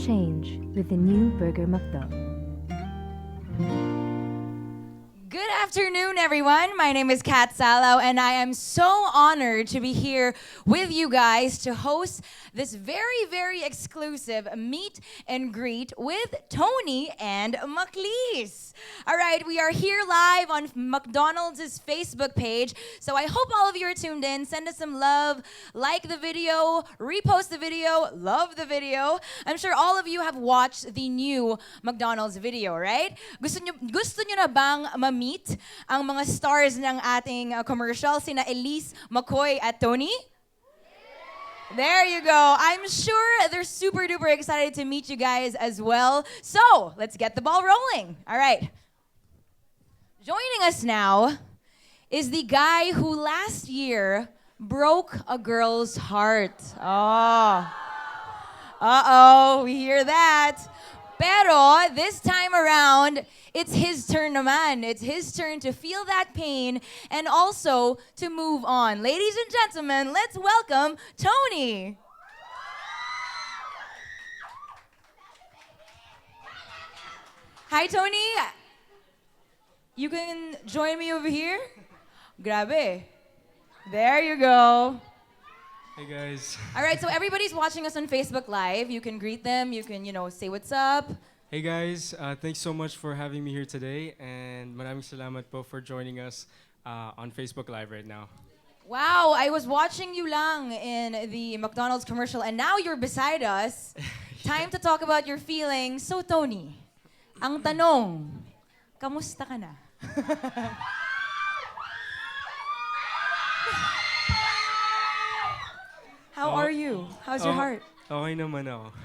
change with the new Burger McDo. Good afternoon, everyone. My name is Kat Salaw, and I am so honored to be here with you guys to host this very, very exclusive meet and greet with Tony and Maclis. All right, we are here live on McDonald's Facebook page, so I hope all of you are tuned in. Send us some love, like the video, repost the video, love the video. I'm sure all of you have watched the new McDonald's video, right? Gusto nyo na bang ma-meet ang mga stars ng ating commercial, sina Elise, McCoy at Tony? There you go. I'm sure they're super duper excited to meet you guys as well. So, let's get the ball rolling. All right. Joining us now is the guy who last year broke a girl's heart. Oh. Uh-oh, we hear that. Pero this time around, it's his turn naman. It's his turn to feel that pain and also to move on. Ladies and gentlemen, let's welcome Tony. Hi, Tony. You can join me over here. Grabe. There you go. Hey guys. All right, so everybody's watching us on Facebook Live. You can greet them. You can, say what's up. Hey guys, thanks so much for having me here today and maraming salamat po for joining us on Facebook Live right now. Wow, I was watching you lang in the McDonald's commercial and now you're beside us. Time to talk about your feelings. So Tony, ang tanong, kamusta ka na? How are you? How's your heart? Okay naman ako.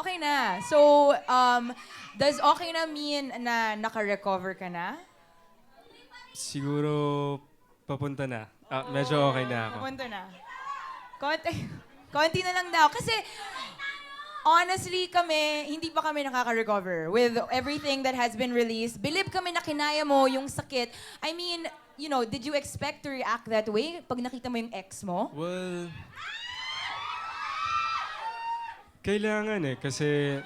Okay na. So, does okay na mean na naka-recover ka na? Siguro papunta na. Medyo okay na ako. Papunta na. Konti na lang daw. Kasi, honestly kami, hindi pa kami nakaka-recover with everything that has been released. Believe kami na kinaya mo yung sakit. I mean, did you expect to react that way pag nakita mo yung ex mo? Well, kailangan kasi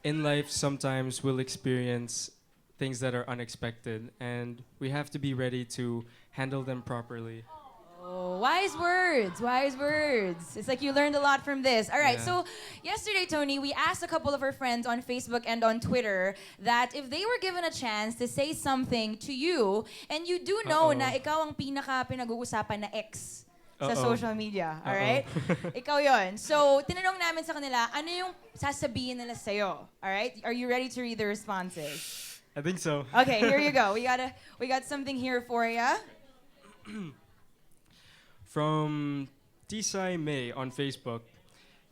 in life sometimes we'll experience things that are unexpected and we have to be ready to handle them properly. Oh, wise words, wise words. It's like you learned a lot from this. All right, Yeah. so yesterday, Tony, we asked a couple of our friends on Facebook and on Twitter that if they were given a chance to say something to you, and you do know Uh-oh. na ikaw ang pinaka-pinag-uusapan na ex sa Uh-oh. social media, all Uh-oh. right? Ikaw yon. So, tinanong namin sa kanila, ano yung sasabihin nila sa'yo? All right? Are you ready to read the responses? I think so. Okay, here you go. We got something here for ya. From Tisay May on Facebook,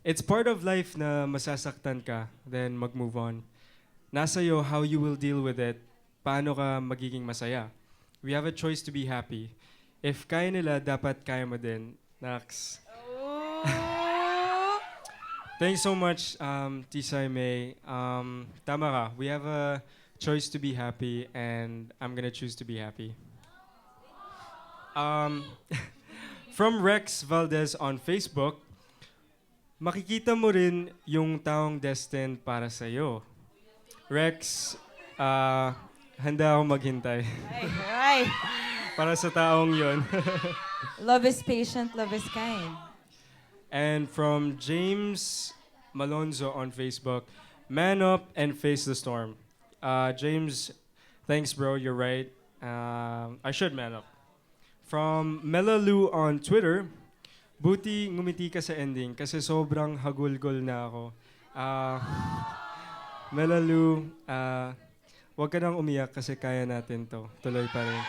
it's part of life na masasaktan ka, then mag-move on. Nasa iyo how you will deal with it, paano ka magiging masaya. We have a choice to be happy. If kaya nila, dapat kaya mo din. Nax. Oh. Thanks so much, Tisay May. Tama ka, we have a choice to be happy and I'm gonna choose to be happy. From Rex Valdez on Facebook, makikita mo rin yung taong destined para sa'yo. Rex, handa ako maghintay Ay. para sa taong yon. Love is patient, love is kind. And from James Malonzo on Facebook, man up and face the storm. James, thanks bro, you're right. I should man up. From Melalu on Twitter, buti ngumiti ka sa ending kasi sobrang hagulgol na ako. Melalu, wag ka nang umiyak kasi kaya natin to. Tuloy pa rin.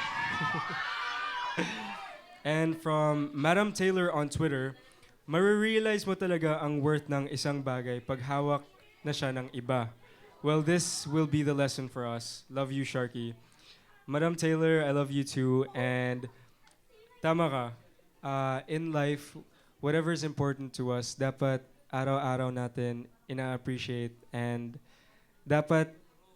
And from Madam Taylor on Twitter, marirealize mo talaga ang worth ng isang bagay pag hawak na siya ng iba. Well, this will be the lesson for us. Love you, Sharky. Madam Taylor, I love you too. And tama ka. In life, whatever is important to us, dapat araw-araw natin ina-appreciate. And dapat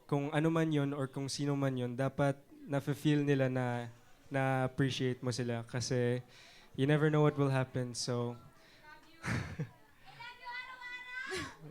kung ano man yun or kung sino man yun, dapat na-feel nila na na-appreciate mo sila. Kasi you never know what will happen. So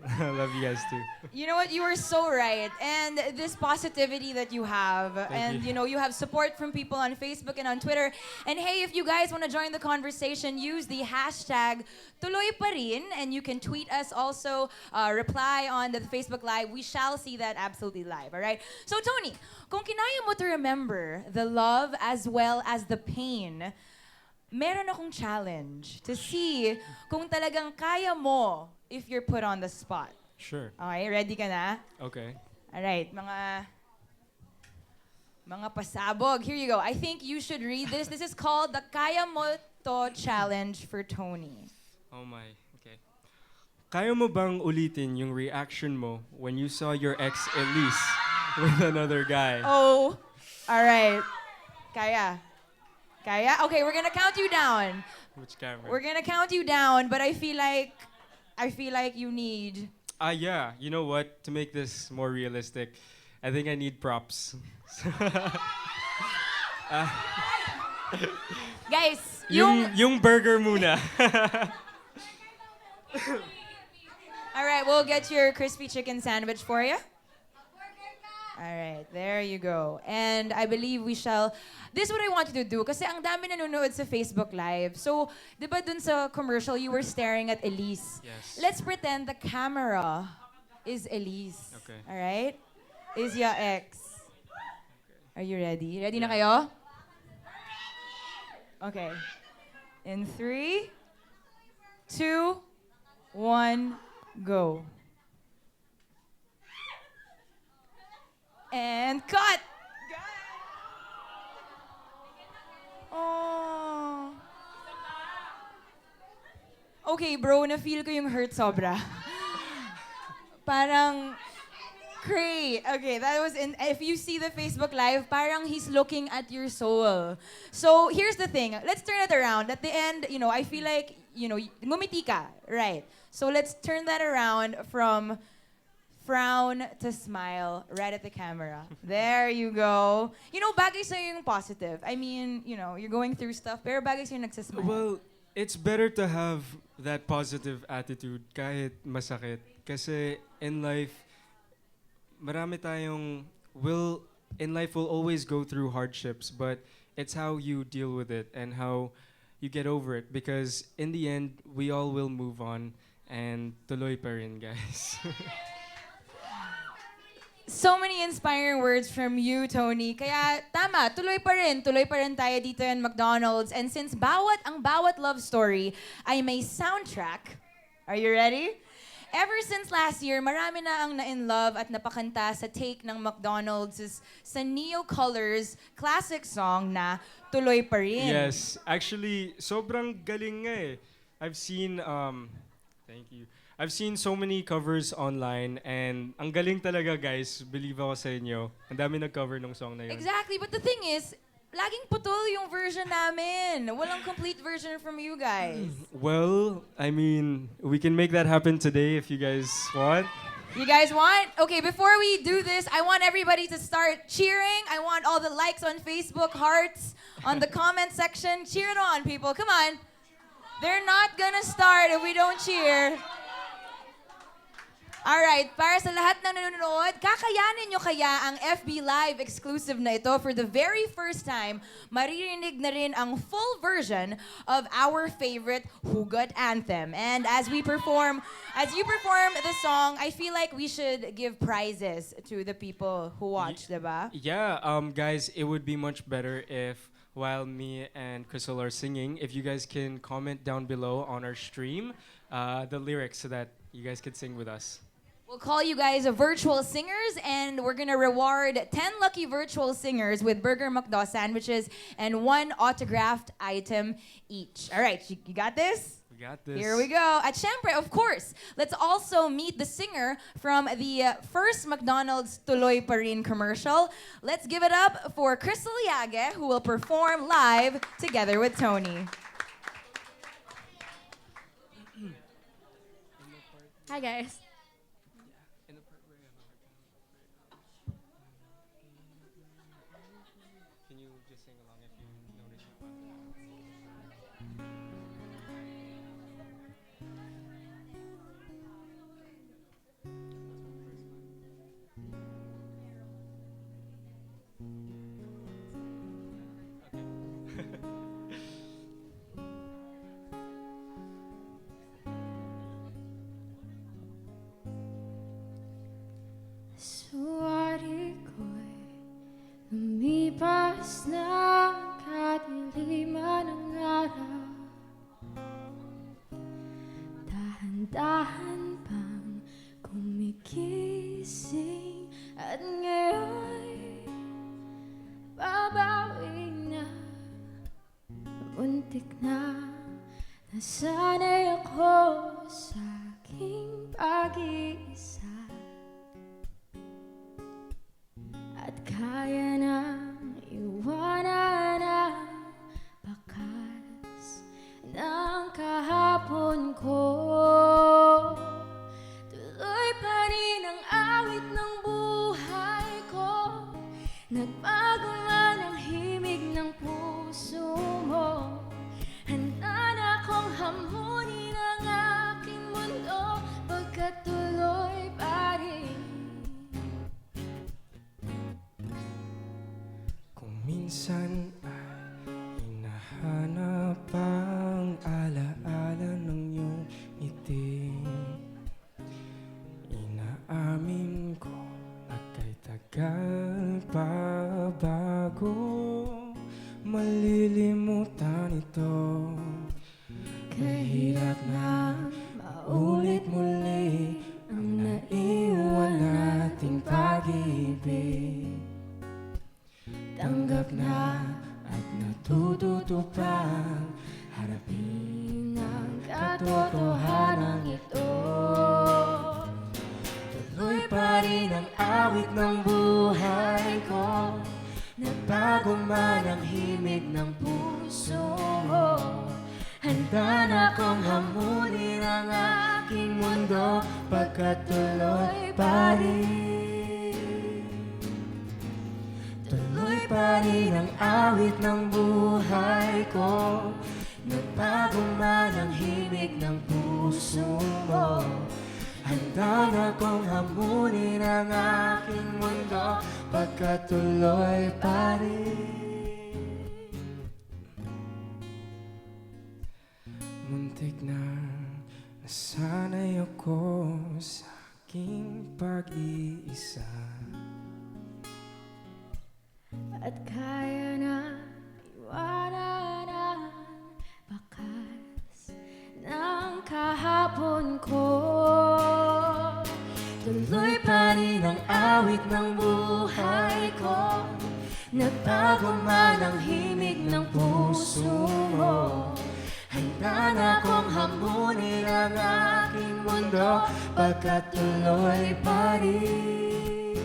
I love you guys too. You know what? You are so right. And this positivity that you have, and you. you have support from people on Facebook and on Twitter. And hey, if you guys want to join the conversation, use the hashtag Tuloy Pa Rin, and you can tweet us also, reply on the Facebook Live. We shall see that absolutely live, all right? So Tony, kung kinaya mo to remember the love as well as the pain, meron akong challenge to see kung talagang kaya mo if you're put on the spot. Sure. Okay, ready ka na? Okay. Alright, mga pasabog. Here you go. I think you should read this. This is called the Kaya Mo To Challenge for Tony. Oh my. Okay. Kaya mo bang ulitin yung reaction mo when you saw your ex Elise with another guy? Oh, alright. Kaya. Kaya? Okay, we're gonna count you down. Which camera? We're gonna count you down, but I feel like you need... Yeah. You know what? To make this more realistic, I think I need props. Guys, yung... yung burger muna. Alright, we'll get your crispy chicken sandwich for you. Alright, there you go. And I believe we shall... This is what I want you to do kasi ang dami nanonood sa Facebook Live. So, di ba dun sa commercial, you were staring at Elise? Yes. Let's pretend the camera is Elise. Okay. Alright? Is your ex. Are you ready? Ready na kayo? Okay. In 3, 2, 1, go. And cut! Oh. Okay, bro, na-feel ko yung hurt sobra. Parang, cray. Okay, that was in, if you see the Facebook Live, parang he's looking at your soul. So, here's the thing. Let's turn it around. At the end, I feel like, ngumiti ka, right? So, let's turn that around from frown to smile right at the camera. There you go. Bagay sa'yo yung positive. I mean, you're going through stuff, pero bagay sa'yo nagsasmile. Well, it's better to have that positive attitude kahit masakit. Kasi in life, in life we'll always go through hardships, but it's how you deal with it and how you get over it. Because in the end, we all will move on and tuloy pa rin, guys. So many inspiring words from you, Tony. Kaya, tama, tuloy pa rin tayo dito in McDonald's. And since ang bawat love story ay may soundtrack, are you ready? Ever since last year, marami na ang na-in-love at napakanta sa take ng McDonald's sa Neo Colors classic song na Tuloy Pa Rin. Yes, actually, sobrang galing nga eh. Thank you. I've seen so many covers online and ang galing talaga, guys. Believe ako sa inyo. Ang dami nag-cover ng song na yun. Exactly, but the thing is, laging putol yung version namin. Walang complete version from you guys. Well, I mean, we can make that happen today if you guys want. You guys want? Okay, before we do this, I want everybody to start cheering. I want all the likes on Facebook, hearts on the comment section. Cheer it on, people. Come on. They're not gonna start if we don't cheer. Alright, para sa lahat ng nanonood, kakayanin nyo kaya ang FB Live exclusive na ito for the very first time, maririnig na rin ang full version of our favorite Hugot anthem. And as you perform the song, I feel like we should give prizes to the people who watch, diba? Yeah, guys, it would be much better if while me and Crystal are singing, if you guys can comment down below on our stream the lyrics so that you guys can sing with us. We'll call you guys virtual singers, and we're gonna reward 10 lucky virtual singers with Burger McDo sandwiches and 1 autographed item each. All right, you got this? We got this. Here we go. At syempre, of course, let's also meet the singer from the first McDonald's Tuloy Pa Rin commercial. Let's give it up for Crystal Yage, who will perform live together with Tony. Hi guys. Can you just sing along if you notice your oras na kadiliman ng araw, dahan-dahan pang kumigising, at ngayon'y babawi na. Muntik na nasanay ako sa aking pag-iisa, at kaya nang iwanan ang bakas ng kahapon ko. Tuloy pa rin ang awit ng buhay ko, nagbago man ang himig ng puso mo. Handa na akong hamunin ang aking mundo, pagkat tuloy pa rin. Kung minsan ay hinahanap ang alaala ng iyong ngiti, inaamin ko na kay tagal pa bago malilimutan ito. Kahirap na maulit muli ang naiwan nating pag-ibig. Tanggap na at natututo pang harapin ang katotohanan ito. Tuloy pa rin ang awit ng buhay ko, nagbago man ang himig ng puso mo. Handa na akong hamunin ang aking mundo, pagkat tuloy pa rin. Tuloy pa rin ang awit ng buhay ko, nagbago man ang himig ng puso mo. Handa na akong hamunin ang aking mundo, pagkat tuloy pa rin. Muntik na nasanay ako sa aking pag-iisa, At kaya na iwanan ang bakas ng kahapon ko. Tuloy pa rin ang awit ng buhay ko, nagbago man ang himig ng puso mo. Handa na akong hamunin ang aking mundo, pagkat tuloy pa rin.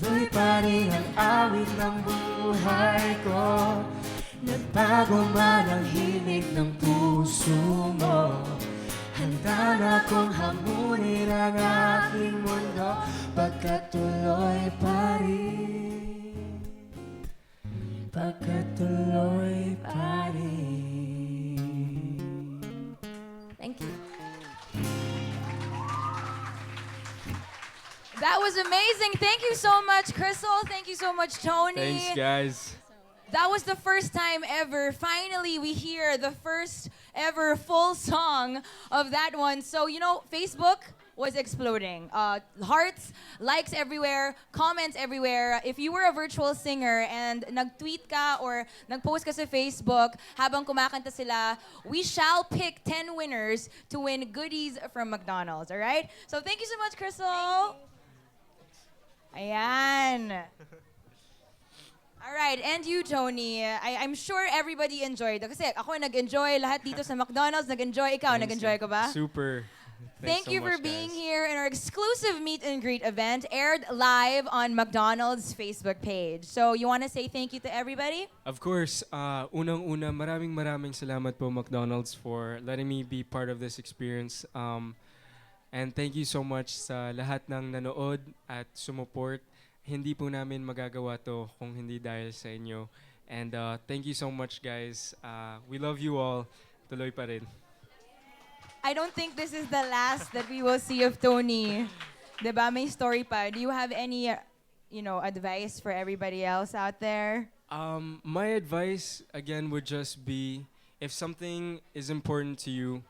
Tuloy pa rin ang awit ng buhay ko, nagbago man ang himig ng puso mo. Handa na akong hamunin ang aking mundo, pagkat tuloy pa rin. Pagkat tuloy pa rin. Thank you. That was amazing. Thank you so much, Crystal. Thank you so much, Tony. Thanks, guys. That was the first time ever. Finally, we hear the first ever full song of that one. So, you know, Facebook was exploding. Hearts, likes everywhere, comments everywhere. If you were a virtual singer and nag-tweet ka or nag-post ka sa Facebook habang kumakanta sila, we shall pick 10 winners to win goodies from McDonald's, all right? So thank you so much, Crystal. Ayan. All right, and you, Tony. I'm sure everybody enjoyed. Kasi ako nag-enjoy, lahat dito sa McDonald's nag-enjoy. Ikaw, Thanks, nag-enjoy ka ba? Super. Thank Thanks so you for much, being guys. here in our exclusive meet and greet event, aired live on McDonald's Facebook page. So you want to say thank you to everybody? Of course, unang-una, maraming salamat po McDonald's for letting me be part of this experience. And thank you so much sa lahat ng nanood at sumuport. Hindi po namin magagawa to kung hindi dahil sa inyo. And thank you so much, guys. We love you all. Tuloy pa rin. I don't think this is the last that we will see of Tony. Diba? May story pa. Do you have any, advice for everybody else out there? My advice, again, would just be, if something is important to you,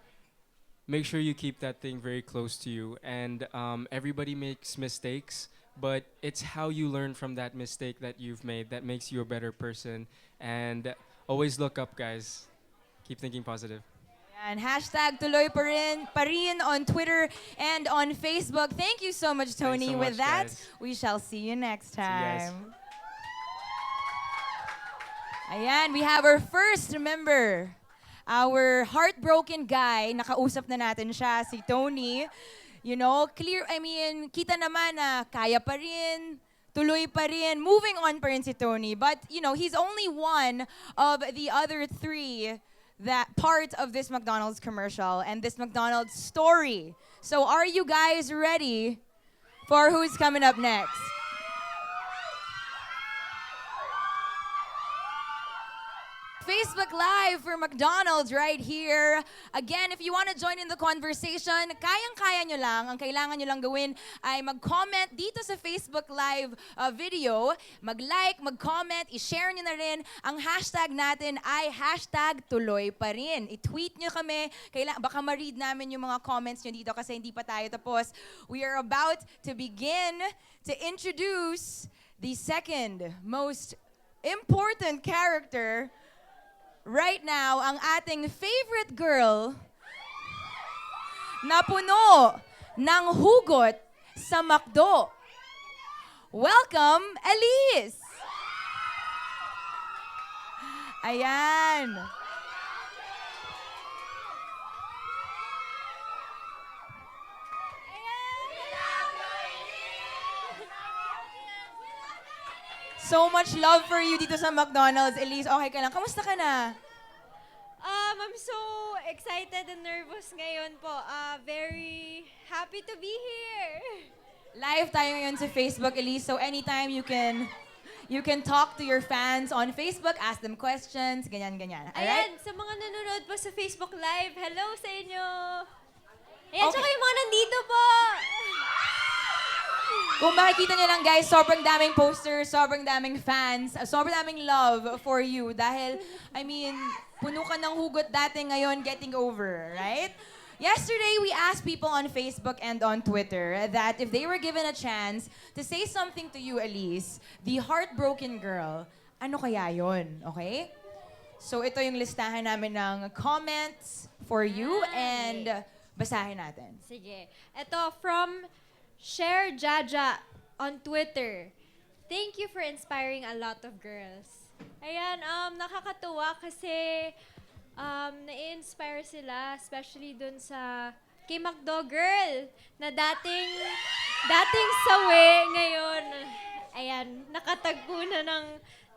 make sure you keep that thing very close to you. And everybody makes mistakes, but it's how you learn from that mistake that you've made that makes you a better person. And always look up, guys. Keep thinking positive. And hashtag tuloy pa rin on Twitter and on Facebook. Thank you so much, Tony. so With much, that, guys. we shall see you next you guys. time. Ayan, we have our first member. Our heartbroken guy, nakausap na natin siya, si Tony. You know, kita naman na kaya pa rin, tuloy pa rin, moving on pa rin si Tony. But, he's only one of the other three that part of this McDonald's commercial and this McDonald's story. So are you guys ready for who's coming up next? Facebook Live for McDonald's right here. Again, if you want to join in the conversation, kayang-kaya nyo lang. Ang kailangan nyo lang gawin ay mag-comment dito sa Facebook Live video. Mag-like, mag-comment, i-share nyo na rin. Ang hashtag natin ay hashtag tuloy pa rin. I-tweet nyo kami. Baka ma-read namin yung mga comments nyo dito kasi hindi pa tayo tapos. We are about to begin to introduce the second most important character right now, ang ating favorite girl na puno ng hugot sa McDo. Welcome, Elise! Ayan. So much love for you dito sa McDonald's. Elise, okay ka lang? Kamusta ka na? I'm so excited and nervous ngayon po. Very happy to be here. Live tayo ngayon sa Facebook, Elise. So anytime you can talk to your fans on Facebook, ask them questions, ganyan-ganyan. Alright? Ayan, sa mga nanonood po sa Facebook Live, hello sa inyo. Ayan, tsaka yung mga nandito po. Kung makikita niyo lang guys, sobrang daming posters, sobrang daming fans, sobrang daming love for you. Dahil, puno ka ng hugot dati ngayon getting over, right? Yesterday, we asked people on Facebook and on Twitter that if they were given a chance to say something to you, Elise, the heartbroken girl, ano kaya yon? Okay? So ito yung listahan namin ng comments for you and basahin natin. Sige. Ito, from Share Jaja on Twitter. Thank you for inspiring a lot of girls. Ayan, nakakatuwa kasi na-inspire sila, especially dun sa kay McDo Girl, na dating sawi ngayon. Ayan, nakatagpo na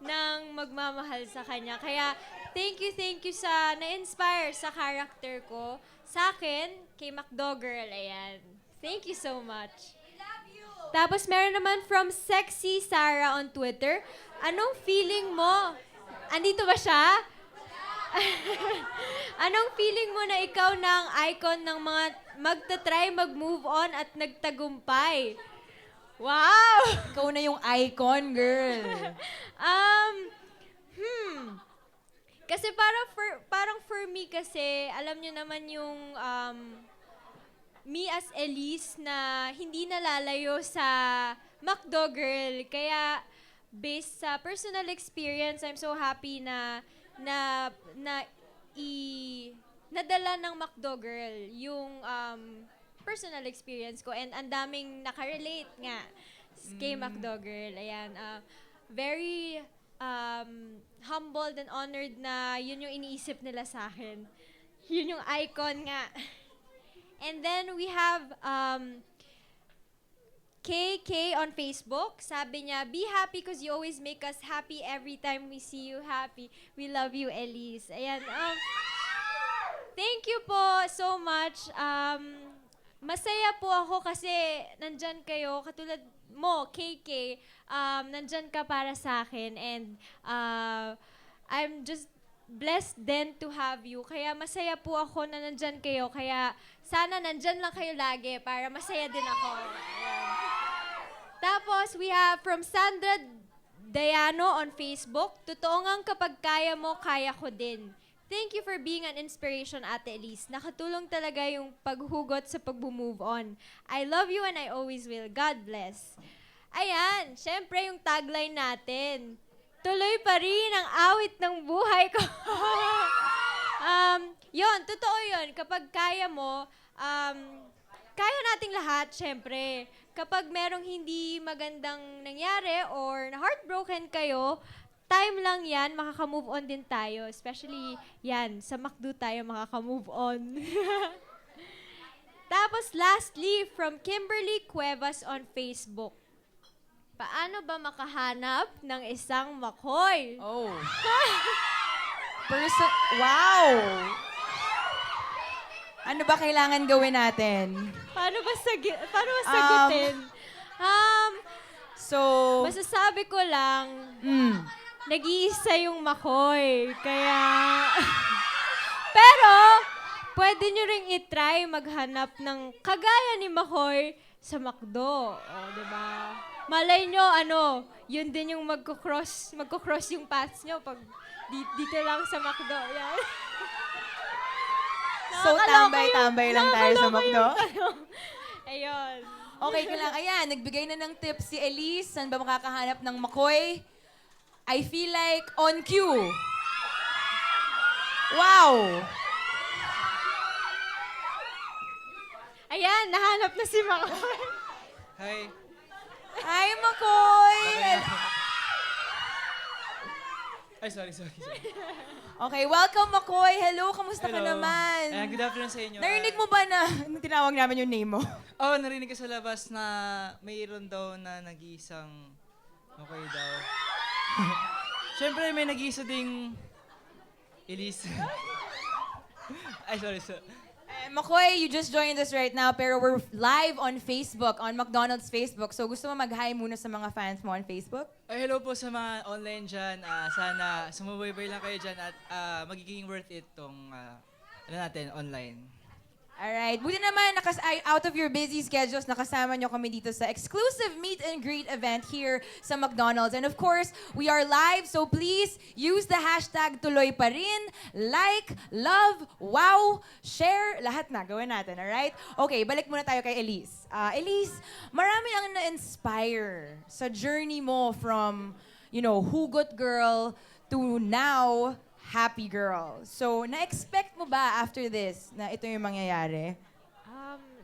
ng magmamahal sa kanya. Kaya, thank you sa na-inspire sa character ko. Sa akin, kay McDo Girl, ayan. Thank you so much. Tapos meron naman from Sexy Sarah on Twitter. Anong feeling mo? Andito ba siya? Anong feeling mo na ikaw na ang icon ng mga magta-try mag-move on at nagtagumpay? Wow! Ikaw na yung icon, girl. Kasi parang for me kasi, alam niyo naman yung me as Elise na hindi nalalayo sa McDo Girl. Kaya, based sa personal experience, I'm so happy na nadala ng McDo Girl yung personal experience ko. And ang daming nakarelate nga kay McDo Girl. Ayan. Very humbled and honored na yun yung iniisip nila sa akin. Yun yung icon nga. And then we have KK on Facebook. Sabi niya, be happy because you always make us happy every time we see you happy. We love you, Elise. Ayan. Thank you po so much. Masaya po ako kasi nandyan kayo. Katulad mo, KK, nandyan ka para sa akin. And I'm just blessed then to have you. Kaya masaya po ako na nandyan kayo. Kaya sana nandyan lang kayo lagi para masaya din ako. Ayan. Tapos we have from Sandra Dayano on Facebook. Totoo ngang kapag kaya mo, kaya ko din. Thank you for being an inspiration, Ate Elise. Nakatulong talaga yung paghugot sa pag-move on. I love you and I always will. God bless. Ayan, syempre yung tagline natin. Tuloy pa rin ang awit ng buhay ko. Yon, totoo yon. Kapag kaya mo, kaya nating lahat, syempre. Kapag merong hindi magandang nangyari or na-heartbroken kayo, time lang yan, makaka-move on din tayo. Especially, yan, sa McDo tayo makaka-move on. Tapos lastly, from Kimberly Cuevas on Facebook. Paano ba makahanap ng isang McCoy? Oh. Wow! Ano ba kailangan gawin natin? Paano ba sagutin? So, Masasabi ko lang, nag-iisa yung McCoy. Kaya... Pero, pwede nyo ring itry maghanap ng kagaya ni McCoy sa McDo. O, diba? Malay nyo, yun din yung magkocross yung paths nyo pag dito lang sa McDo. Yan. so tambay-tambay lang tayo sa McDo? Ayun. Okay ko lang. Ayan, nagbigay na ng tips si Elise. Saan ba makakahanap ng McCoy? I feel like on cue. Wow! Ayan, nahanap na si McCoy. Hi. Hi, McCoy! Ay, sorry. Okay, welcome, McCoy. Hello, kamusta ka naman? Good afternoon sa inyo. Narinig mo ba na tinawag namin yung name mo? Oh, narinig ko sa labas na mayroon daw na nag-iisang okay daw. Siyempre, may nag-iisa ding Elise. Ay, sorry. McCoy, you just joined us right now, pero we're live on Facebook, on McDonald's Facebook. So gusto mo mag-hi muna sa mga fans mo on Facebook? Ay, hello po sa mga online dyan. Sana sumubaybay lang kayo dyan at magiging worth it tong natin, online. Alright. Buti naman, out of your busy schedules, nakasama nyo kami dito sa exclusive meet and greet event here sa McDonald's. And of course, we are live, so please use the hashtag tuloy pa rin, like, love, wow, share, lahat na, gawin natin, alright? Okay, balik muna tayo kay Elise. Elise, marami ang na-inspire sa journey mo from, hugot girl to now, happy girl. So, na-expect mo ba after this na ito yung mangyayari?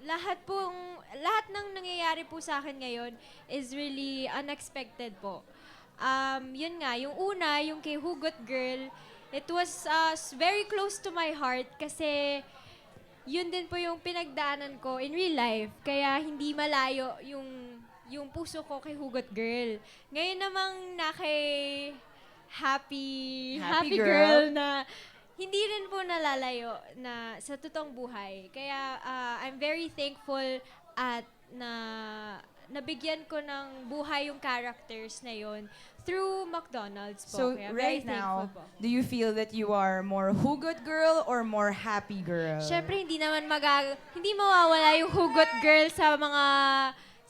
Lahat ng nangyayari po sa akin ngayon is really unexpected po. Yun nga, yung una, yung kay Hugot Girl, it was very close to my heart kasi yun din po yung pinagdaanan ko in real life. Kaya hindi malayo yung puso ko kay Hugot Girl. Ngayon namang na kay happy girl na hindi rin po nalalayo na sa totoong buhay. Kaya I'm very thankful at nabigyan ko ng buhay yung characters na yon through McDonald's po. So, Kaya right very now, thankful po. do you feel that you are more hugot girl or more happy girl? Syempre, hindi mawawala yung hugot girl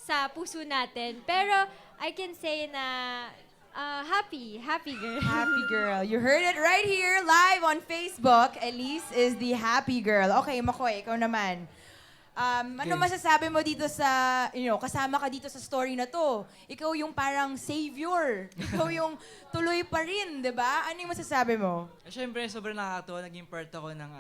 sa puso natin. Pero I can say na happy girl. Happy girl. You heard it right here, live on Facebook. Elise is the happy girl. Okay, Makoy, ikaw naman. Ano masasabi mo dito sa, kasama ka dito sa story na to? Ikaw yung parang savior. Ikaw yung tuloy pa rin, di ba? Ano yung masasabi mo? Siyempre, sobrang nakakatuwa. Naging part ako ng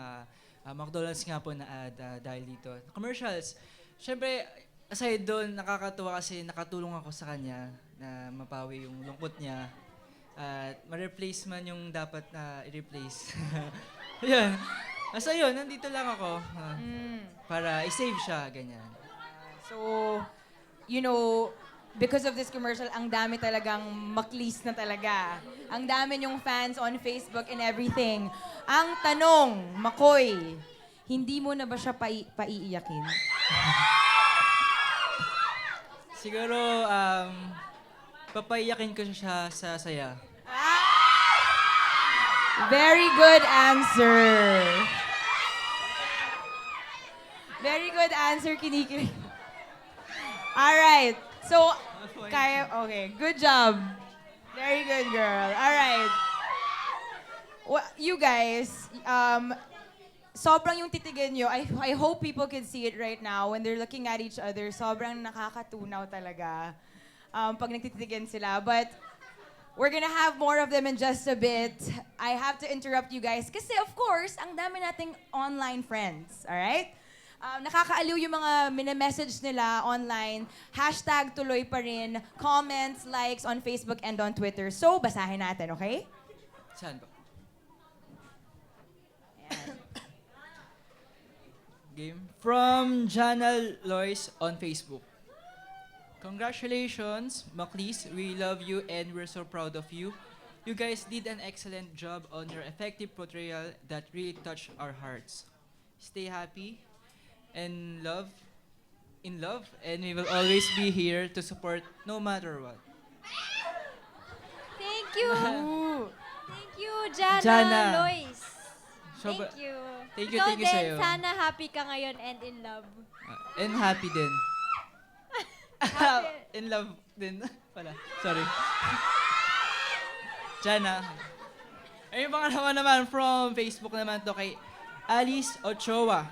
McDonald's nga po na ad dahil dito. Commercials. Siyempre, aside doon, nakakatuwa kasi nakatulong ako sa kanya na mapawi yung lungkot niya at ma-replace man yung dapat na i-replace. Yan. Asa yun, nandito lang ako para i-save siya, ganyan. So, because of this commercial, ang dami talagang maklis na talaga. Ang dami yung fans on Facebook and everything. Ang tanong, Makoy, hindi mo na ba siya paiiyakin? Siguro, papaiyakin ko siya sa saya. Very good answer. Very good answer, Kinikilig. Alright. So, okay. Good job. Very good, girl. Alright. Well, you guys, sobrang yung titigan nyo. I hope people can see it right now when they're looking at each other. Sobrang nakakatunaw talaga. pag nagtititigan sila. But we're gonna have more of them in just a bit. I have to interrupt you guys kasi of course, ang dami nating online friends, alright? Nakakaaliw yung mga mini-message nila online. Hashtag tuloy pa rin. Comments, likes on Facebook and on Twitter. So, basahin natin, okay? Saan ba? Game. From Janal Lois on Facebook. Congratulations, Maclis. We love you and we're so proud of you. You guys did an excellent job on your effective portrayal that really touched our hearts. Stay happy and in love, and we will always be here to support no matter what. Thank you. Thank you, Jana, Jana. Lois. Soba- Thank you. Thank you, Ikaw thank you din, sa'yo. sana happy ka ngayon and in love. And happy din. In love din pala. Sorry. Jana. Ay, yung pangalawa naman from Facebook naman to kay Alice Ochoa.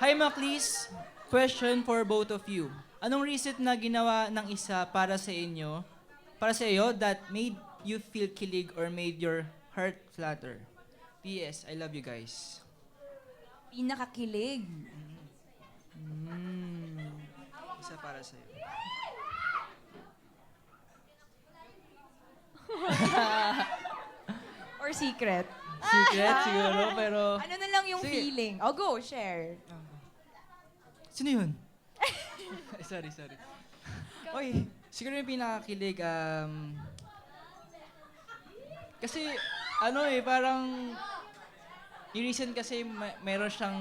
Hi, Maclis. Question for both of you. Anong reason na ginawa ng isa para sa iyo that made you feel kilig or made your heart flutter? P.S. I love you guys. Pinakakilig. Isa para sa iyo. Or secret. Secret siguro, pero... Ano na lang yung Sige. feeling? Oh, go, share. Sino yun? Ay, sorry. Oy, siguro yung pinakakilig, kasi, parang, yung reason kasi meron siyang,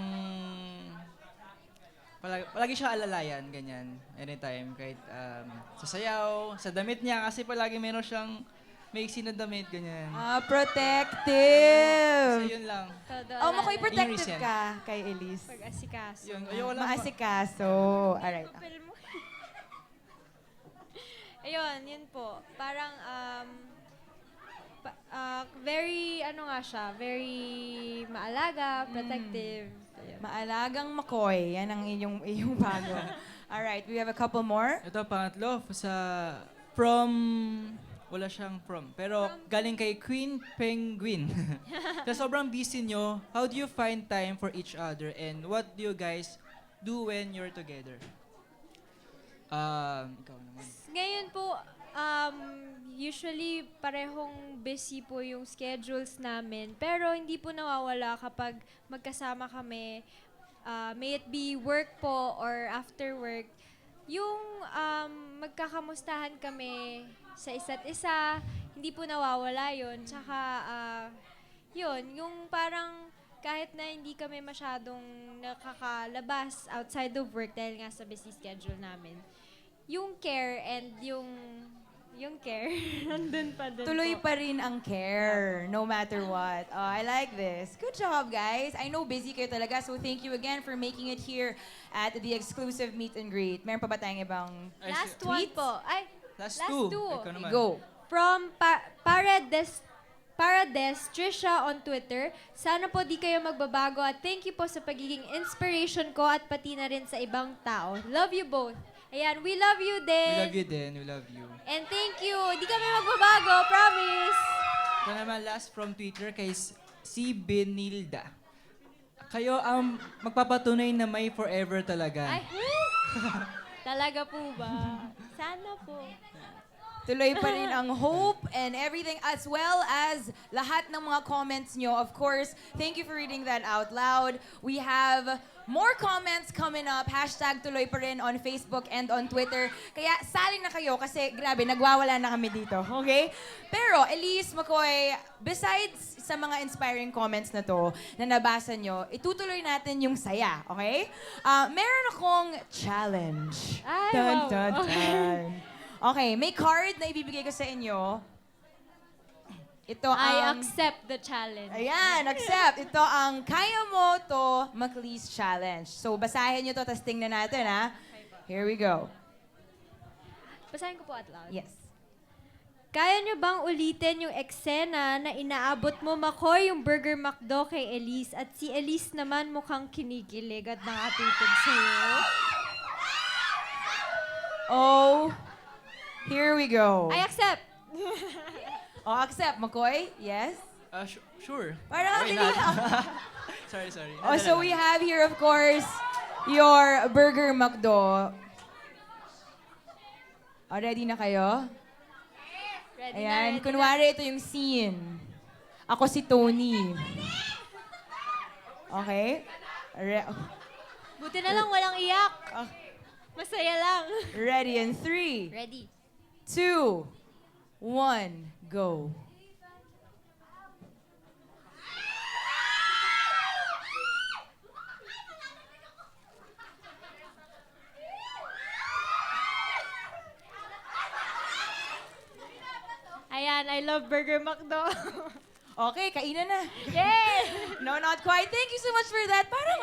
palagi siya alalayan, ganyan, anytime, kahit sa sayaw, sa damit niya, kasi palagi meron siyang maiksi na damit, ganyan. So, Protective. yun lang. Todo Oh, makoy alala. protective Yung reason. ka kay Elise. Pag-asikaso. Yun, ayoko lang. Maasikaso. Alright. Kapil mo. Ayun, yun po. Parang, very, very maalaga, protective. Ayun. Maalagang makoy. Yan ang iyong bago. Alright, we have a couple more. Ito, pangatlo, wala siyang pero galing kay Queen Penguin. Sa sobrang busy nyo, how do you find time for each other and what do you guys do when you're together? Ikaw naman. Ngayon po, usually parehong busy po yung schedules namin. Pero hindi po nawawala kapag magkasama kami, may it be work po or after work, yung magkakamustahan kami sa isa't isa, hindi po nawawala yun. Tsaka, yung parang kahit na hindi kami masyadong nakakalabas outside of work dahil nga sa busy schedule namin, yung care and yung care, nandun pa din Tuloy po. pa rin ang care, no matter what. Oh, I like this. Good job, guys. I know busy kayo talaga, so thank you again for making it here at the exclusive meet and greet. Meron pa ba tayong ibang Last one tweets? po. Ay, Last last two. two. Ikaw naman. Go. From Parades Trisha on Twitter, sana po di kayo magbabago at thank you po sa pagiging inspiration ko at pati na rin sa ibang tao. Love you both. Ayan, we love you We din. love you din, we love you. And thank you. Di kami magbabago, promise. Ito naman last from Twitter kay si Benilda. Kayo ang magpapatunay na may forever talaga. Ay, talaga po ba? Sana po. Tuloy pa rin ang hope and everything as well as lahat ng mga comments nyo. Of course, thank you for reading that out loud. We have more comments coming up. Hashtag tuloy pa rin on Facebook and on Twitter. Kaya sali na kayo kasi grabe, nagwawala na kami dito. Okay? Pero Elise, McCoy, besides sa mga inspiring comments na to na nabasa nyo, itutuloy natin yung saya. Okay? Meron akong challenge. Ay, Dun, wow. dun, dun. Okay, may card na ibibigay ko sa inyo. Ito I ang... accept the challenge. Ayan, accept. Ito ang Kaya Mo To Maclis Challenge. So, basahin nyo to, tapos tingnan natin, ha? Here we go. Basahin ko po at loud. Yes. Kaya nyo bang ulitin yung eksena na inaabot mo, Makoy, yung Burger McDo kay Elise at si Elise naman mukhang kinikilig at nakatutog sa'yo? Oh Here we go. I accept. Oh, accept. McCoy? Yes? Sure. Parang Why actually, not? Sorry. oh, so we have here, of course, your Burger McDo. Oh, ready na kayo? Ready Ayan, na, ready kunwari ito yung scene. Ako si Tony. Okay? Buti na lang walang iyak. Ah. Masaya lang. Ready in 3, Ready. 2, 1, go. Ayan, I love Burger McDo. Okay, kainan na. Yay! No, not quite. Thank you so much for that. Parang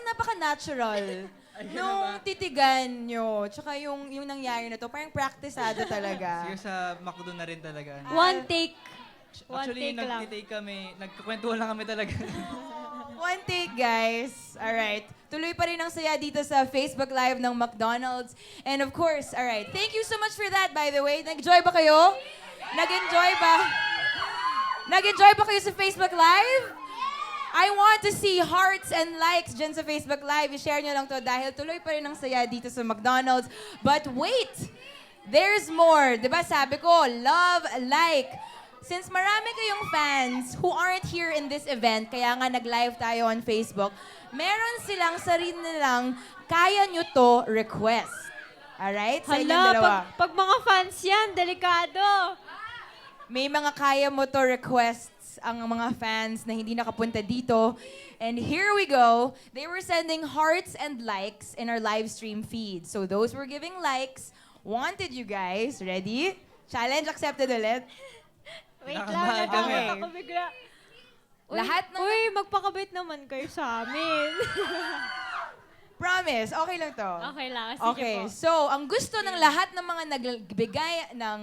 napaka-natural. Nung titigan nyo, tsaka yung nangyari na to, parang practiceado talaga. Sige sa McDo na rin talaga. One take. One Actually, take lang. nag-take kami, nagkukwentuhan lang kami talaga. One take, guys. Alright. Tuloy pa rin ang saya dito sa Facebook Live ng McDonald's. And of course, alright. Thank you so much for that, by the way. Nag-enjoy ba kayo? Nag-enjoy ba? Nag-enjoy ba kayo sa Facebook Live? I want to see hearts and likes dyan sa Facebook Live. I-share nyo lang to dahil tuloy pa rin ang saya dito sa McDonald's. But wait! There's more. Diba sabi ko, love, like. Since marami kayong fans who aren't here in this event, kaya nga nag-live tayo on Facebook, meron silang sarili nilang kaya nyo to request. Alright? Sa inyong Hala, dalawa. pag mga fans yan, delikado. May mga kaya mo to requests ang mga fans na hindi nakapunta dito. And here we go. They were sending hearts and likes in our live stream feed. So those were giving likes. Wanted you guys. Ready? Challenge accepted ulit. Wait lang, Kinakabahan kami. natakot ako bigla. Uy, Lahat ng- Uy, magpakabait naman kayo sa amin. Promise. Okay lang to. Okay lang, sige Okay. po. So, ang gusto ng lahat ng mga nagbigay ng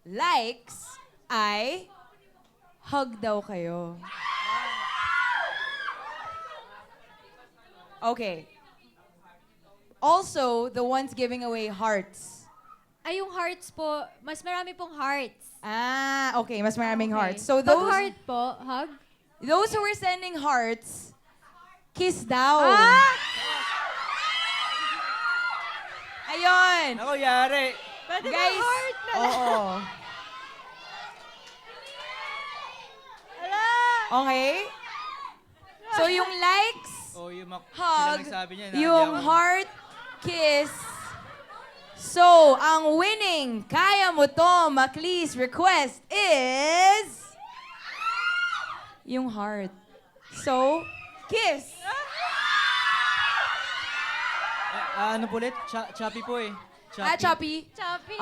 likes ay hug daw kayo. Okay. Also, the ones giving away hearts. Ay, yung hearts po, mas marami pong hearts. Ah, okay. Mas maraming Okay. hearts. So, Pag those heart po, hug? those who were sending hearts, kiss daw. Ah! Ayun. Ako, yari. Pwede ba Guys, heart na lang? oo. Ala! Okay? So, yung likes, Oh, yung hug, sila nagsabi niya. yung heart, kiss. So, ang winning Kaya Mo To Maclis request is yung heart. So, kiss. Ano po ulit? Choppy po eh. Ah, Choppy. Choppy.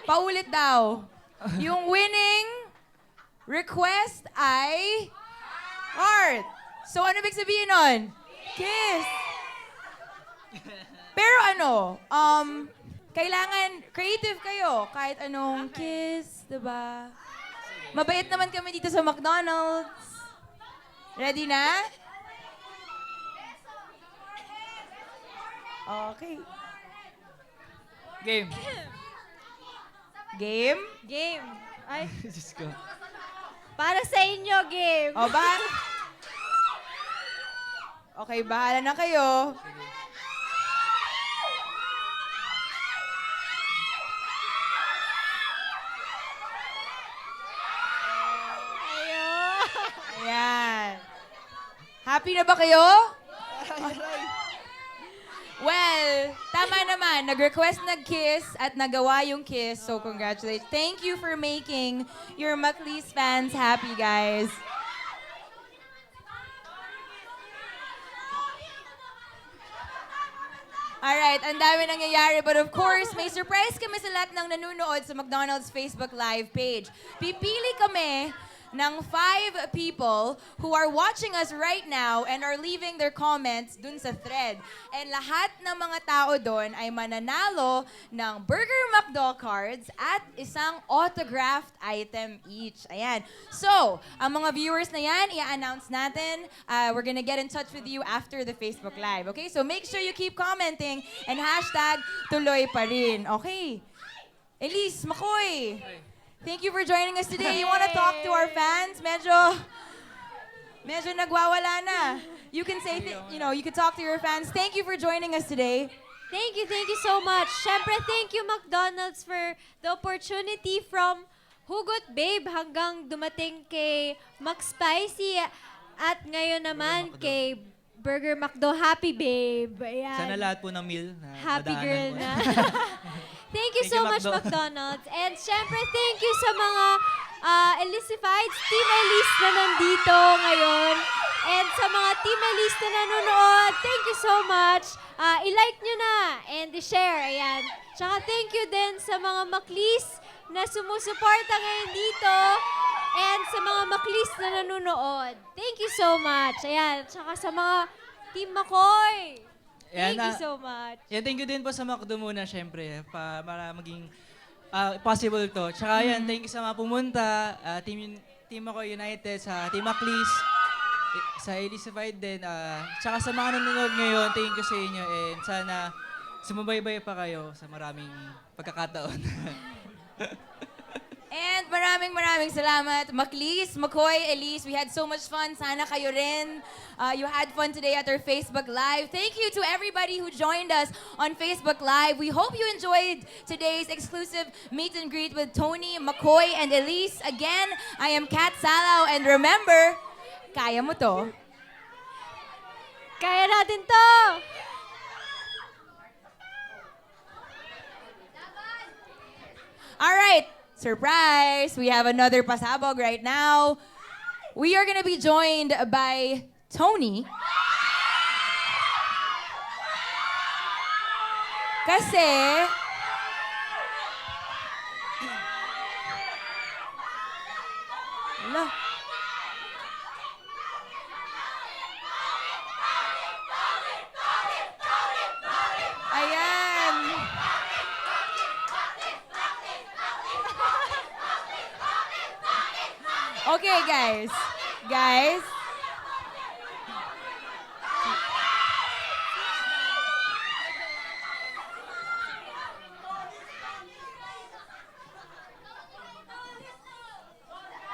Paulit daw. Yung winning request ay heart. So, ano ibig sabihin nun? Kiss. Pero kailangan creative kayo. Kahit anong kiss, diba? Mabait naman kami dito sa McDonald's. Ready na? Okay. Game. Game? Game. Ay, Diyos ko. para sa inyo, game. O ba? Okay, bahala na kayo. Ayun. Ayan. Happy na ba kayo? Well, tama naman. Nag-request nag-kiss at nagawa yung kiss. So, congratulations. Thank you for making your Maclis fans happy, guys. Alright, ang dami nangyayari. But of course, may surprise kami sa lahat ng nanonood sa McDonald's Facebook Live page. Pipili kami ng 5 people who are watching us right now and are leaving their comments dun sa thread. And lahat ng mga tao dun ay mananalo ng Burger McDo cards at isang autographed item each. Ayan. So, ang mga viewers na yan, i-announce natin. We're gonna get in touch with you after the Facebook Live. Okay? So, make sure you keep commenting and hashtag tuloy pa rin. Okay? Elise, Makoy, thank you for joining us today. You want to talk to our fans? Medyo nagwawala na. You can say, you can talk to your fans. Thank you for joining us today. Thank you so much. Syempre, thank you McDonald's for the opportunity from Hugot Babe hanggang dumating kay McSpicy at ngayon naman kay Burger McDo. Happy Babe. Ayan. Sana lahat po ng meal na Happy nadaanan girl mo. na. Thank you so much, McDonald's. And syempre, thank you sa mga Elisifieds, Team Elise na nandito ngayon. And sa mga Team Elise na nanonood, thank you so much. I-like nyo na and i-share. Ayan. Tsaka thank you din sa mga Maklis na sumusuporta ngayon dito. And sa mga Maklis na nanonood. Thank you so much. Ayan. Tsaka sa mga Team Makoy. Thank you so much. Yeah, thank you din po sa McDo muna, syempre, para maging possible to. Tsaka yan, thank you sa mga pumunta, Team ako United, sa Team Aklis, sa Elisified din. Tsaka sa mga nanonood ngayon, thank you sa inyo and sana sumubaybay pa kayo sa maraming pagkakataon. And maraming salamat. Maklis, Makoy, Elise, we had so much fun. Sana kayo rin. You had fun today at our Facebook Live. Thank you to everybody who joined us on Facebook Live. We hope you enjoyed today's exclusive meet and greet with Tony, Makoy, and Elise. Again, I am Kat Salaw. And remember, kaya mo to. Kaya natin to! All right. Surprise! We have another pasabog right now. We are gonna be joined by Tony. Kasi Ala. Ayan. Okay, guys. Guys.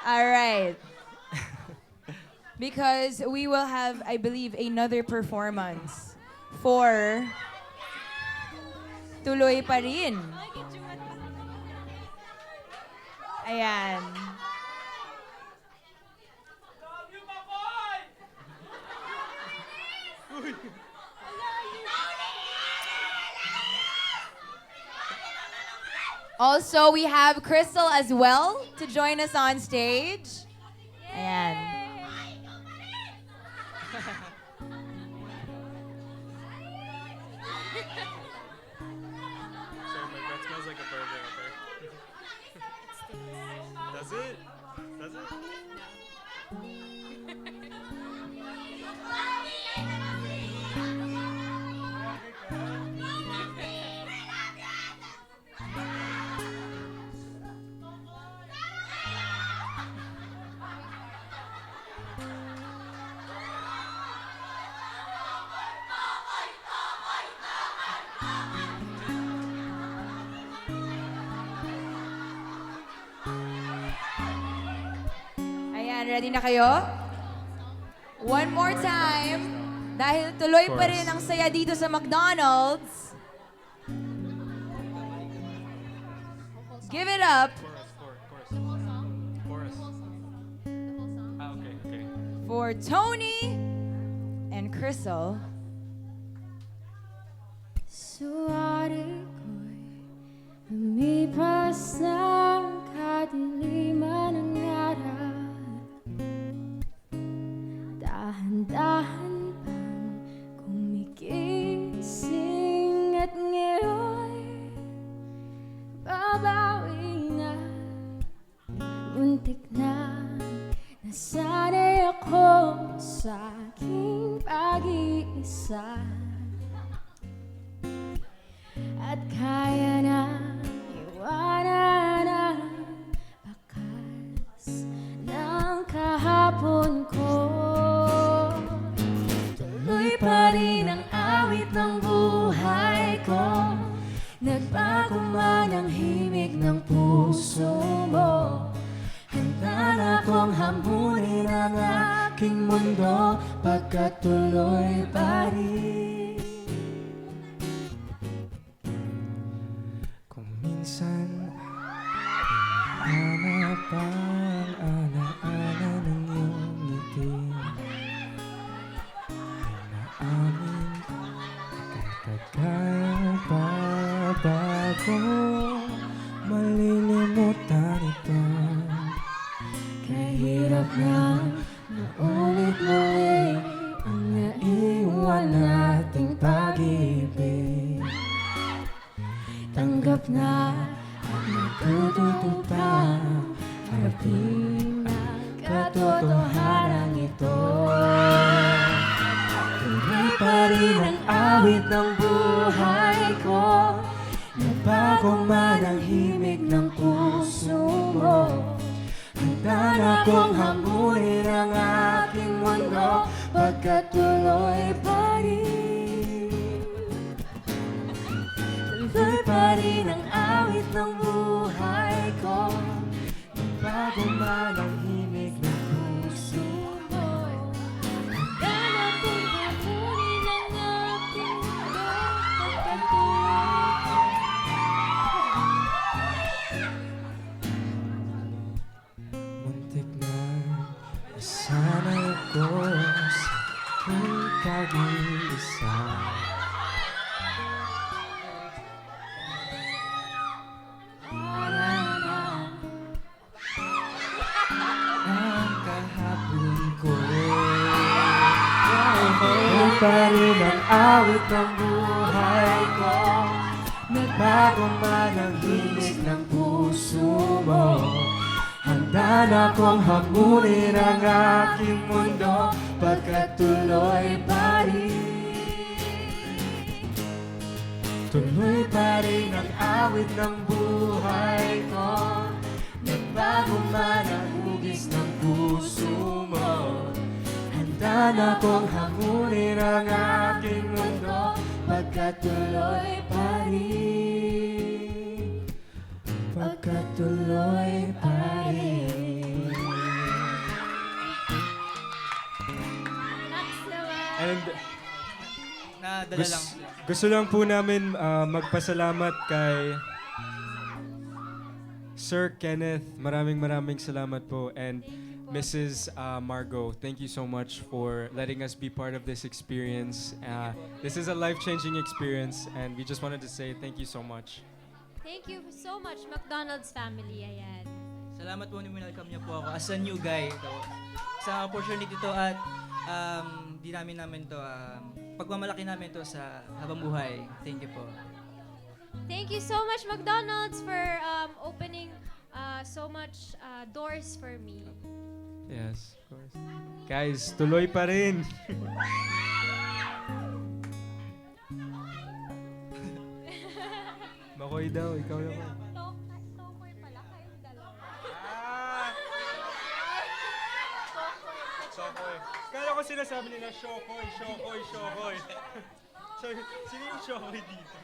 All right. Because we will have, I believe, another performance for Tuloy Pa Rin. Ayan. Also, we have Crystal as well to join us on stage. Ayan. Sorry, my breath smells like a burger, okay? Does it? Does it? Ayan, ready na kayo? One more time. Dahil tuloy pa rin ang saya dito sa McDonald's. Give it up Chorus. Okay. for Tony and Crystal. Suwari ko'y lumipas ng kadiliman ng araw. Dahan-dahan pang kumigising at ngayon babawi na. Muntik na nasanay ako sa aking pag-iisa. At kaya na iwanan ang bakas ng kahapon ko. Tuloy pa rin ang awit ng buhay ko. Nagbago man ang himig ng puso mo, handa na kong hamunin ang aking mundo pagkat tuloy pa rin. Kung minsan hinahanap ang alaala ng iyong ngiti, ay naamin kahit kaya pa bago malilimutan ito. Kahirap na maulit-ulit ang naiwan nating pag-ibig. Tanggap na at natututupa, harapin ang katotohanan ito. Tuloy pa rin ang awit ng buhay ko, nagbago man ang himig ng puso mo. Handa na kong hamunin ang aking mundo pagkat tuloy pa rin. Tuloy pa rin ang awit ng buhay ko, nagbago man ang himig ng puso mo. Handa na kong hamunin ang aking mundo pagkat tuloy pa Muntik na isanay ko sa aking pag-iisa. Ang kahapon ko, tuloy pa rin ang awit ng buhay ko, nagbago man ang himig ng puso mo. Handa na kong hamunin ang aking mundo pagkat tuloy pa rin. Tuloy pa rin ang awit ng buhay ko, nagbago man ang hugis ng puso mo. Handa na kong hamunin ang aking mundo pagkat tuloy pa rin. Pagkat tuloy pa rin. Next naman. And Nadala lang. gusto lang po namin magpasalamat kay Sir Kenneth. Maraming salamat po. And Mrs. Margot, thank you so much for letting us be part of this experience. This is a life-changing experience and we just wanted to say thank you so much. Thank you so much, McDonald's family. Ayan. Salamat po, welcome niyo po ako as a new guy. Sa opportunity to at di namin to, pagmamalaki namin to sa habang buhay. Thank you po. Thank you so much, McDonald's, for opening so much doors for me. Yes, of course. Guys, tuloy pa rin. Makoy daw, ikaw naman. Tokoy pala kayong dalawa. Shokoy. Kala ko sinasabi nila Shokoy. So, sino yung Shokoy dito?